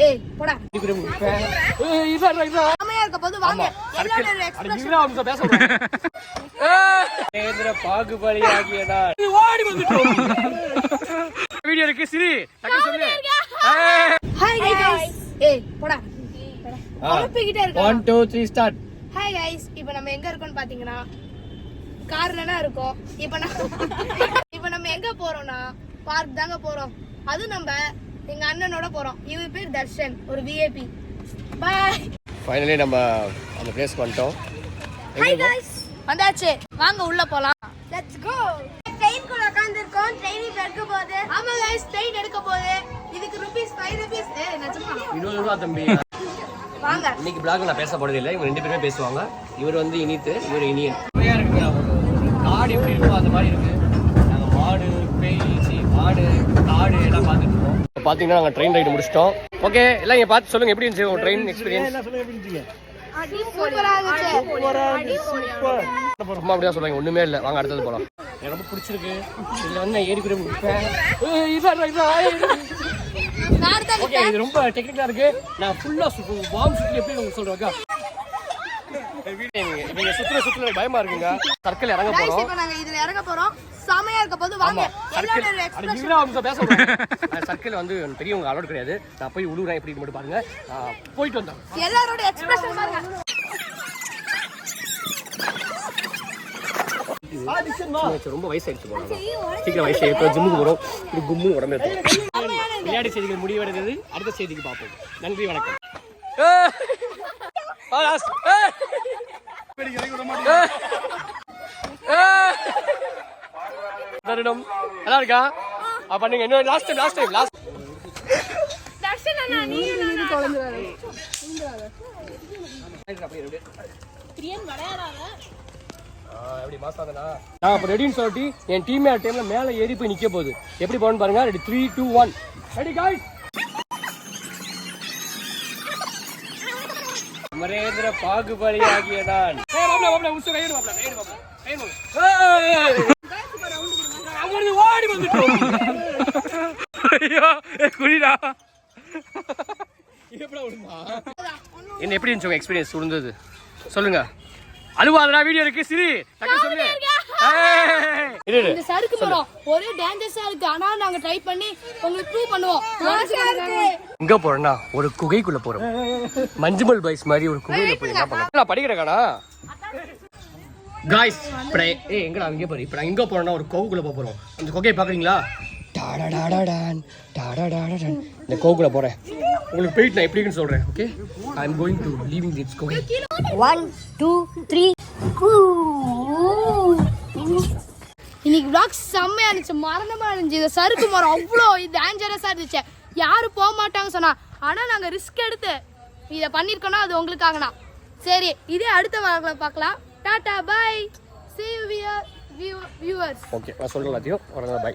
ஏய் போடா. ஏய் இதா ஆமையா இருக்க போது வாங்க. எல்லாரோட எக்ஸ்பிரஷன் பேச சொல்றேன். கேந்திர பாகுபலி ஆகியதா நீ ஓடி வந்துட்டோம். வீடியோ இருக்கு சிரி டக்கு சொல்லு. Hi guys. ஏய் போடா. குழப்பிக்கிட்டே இருக்க. 1 2 3 ஸ்டார்ட். Hi guys. இப்போ நம்ம எங்க இருக்கோம்னு பாத்தீங்கன்னா கார்ல தான் இருக்கோம். இப்போ நம்ம எங்க போறோம்னா பார்க் தாங்க போறோம். அது நம்ம எங்க அண்ணனோட போறோம். இவர் பேர் தர்ஷன், ஒரு விஐபி. பை. ஃபைனலி நம்ம அந்த பிளேஸ்க்கு வந்துட்டோம். Hi guys. வந்தாச்சு. வாங்க உள்ள போலாம். Let's go. ட்ரெயின் குள்ள உட்கார்ந்திருக்கோம். ட்ரெயின் எடுக்க போகுது. ஆமா गाइस, ட்ரெயின் எடுக்க போகுது. இதுக்கு ₹5 நிஜமா 20 ரூபாய் தம்பி. வாங்க. இன்னைக்கு vlog நான் பேச போறது இல்ல. இவங்க ரெண்டு பேருமே பேசுவாங்க. இவர் வந்து இனித்து, இவர் இனியன். நிறைய இருக்குங்க. காடு எப்படி இருக்கும் அந்த மாதிரி இருக்கு. நாங்க மாடு, மாடு, காடு எல்லாம் பார்த்துட்டு இருக்கோம். பாத்தீங்கன்னா நாங்க ட்ரெயின் ரைடு முடிச்சிட்டோம். ஓகே எல்லாம் இங்க பார்த்து சொல்லுங்க எப்படி இருந்துச்சு உங்க ட்ரெயின் எக்ஸ்பீரியன்ஸ்? சூப்பரா இருந்துச்சு. அம்மா அப்படியே சொல்றாங்க ஒண்ணுமே இல்ல. வாங்க அடுத்தது போலாம். எனக்கு ரொம்ப பிடிச்சிருக்கு. இதுல வந்து நான் ஏறி கூட முடிப்பேன். ஓகே இது ரொம்ப டெக்னிக்கலா இருக்கு. நான் ஃபுல்லா பாம் சுத்தி எப்படி உங்களுக்கு சொல்றேன். நீங்க சுத்துற பயமா இருக்குங்க. சர்க்கிள் இறங்க போறோம். இப்போ நாங்க இதுல இறங்க போறோம். சாமையா இருக்க போது வாங்க. எல்லாரோட எக்ஸ்பிரஷன் சர்க்கிள் வந்து பெரியவங்க அலோட் கிடையாது. நான் போய் உழுவுறேன் எப்படி மட்டும் பாருங்க. போயிட்டு வந்தோம். எல்லாரோட எக்ஸ்பிரஷன் பாருங்க. ரொம்ப வயசாயிடுச்சு போல. சீக்கிரம் வயசாயிடுச்சு. ஜிம்முக்கு போறோம். இது கும்மு உடம்பு இருக்கும். விளையாட்டு செய்திகள் முடிவடைந்தது. அடுத்த செய்திக்கு பார்ப்போம். நன்றி வணக்கம். நல்லா இருக்கா? பண்ணுங்க இன்னும் லாஸ்ட் டைம் தர்ஷன் அண்ணா நீங்க தொலைஞ்சிராத. பிரியன் விளையாடாத. எப்படி மாசாதனா? நான் அப்ப ரெடின்னு சொல்லிட்டு என் டீம் டைம்ல மேல ஏறி போய் நிக்க போகுது. எப்படி போகணும்னு பாருங்க. Ready 3 2 1 ready guys. Amarendra Baahubali ஆகிய நான். ஏய் மாப்ள உசு கைடு மாப்ள. ஏய் அங்க ஓடி வந்துட்டோம். ஐயோ குடிடா. எப்படா ஓடுமா? என்ன எப்படி இருந்துச்சு உங்க எக்ஸ்பீரியன்ஸ் இருந்தது சொல்லுங்க. அழுவாதடா வீடியோ இருக்கு சிரி டக்கு சொல்லு. இந்த சறுக்கு மரம் ஒரே டேஞ்சரஸா இருக்கு. ஆனா நாங்க ட்ரை பண்ணி உங்களுக்கு ப்ரூவ் பண்ணுவோம். எங்க போறோம்னா ஒரு குகைக்குள்ள போறோம். மஞ்சுமல் பாய்ஸ் மாதிரி ஒரு குகையில போய் என்ன பண்ணலாம்? நான் படிக்கிறேன்டா गाइस. ஏய் எங்கடா அங்க பாரு. இப்போ நான் எங்க போறோம்னா ஒரு குகைக்குள்ள போறோம். அந்த குகையை பாக்குறீங்களா? டாடாடாடாடான் டாடாடாடான். இந்த குகைக்குள்ள போறேன். உங்களுக்கு போயிட்டு நான் எப்படின்னு சொல்றேன். Okay I am going to leaving this குகை. 1 2 3. இன்னைக்கு vlog செம்மையா இருந்துச்சு. மரணமா இருந்துச்சு. இந்த சறுக்கு மரம் அவ்வளோ டேஞ்சரஸா இருந்துச்சு. யாரும் போக மாட்டாங்க சொன்னா. ஆனா நாங்க ரிஸ்க் எடுத்து இதை பண்ணிருக்கோம்னா அது உங்களுக்காகனா. சரி இதே அடுத்த vlogல பார்க்கலாம். Tata bye. See you viewers. Okay நான் சொல்றேன் எல்லாத்தையும். பை.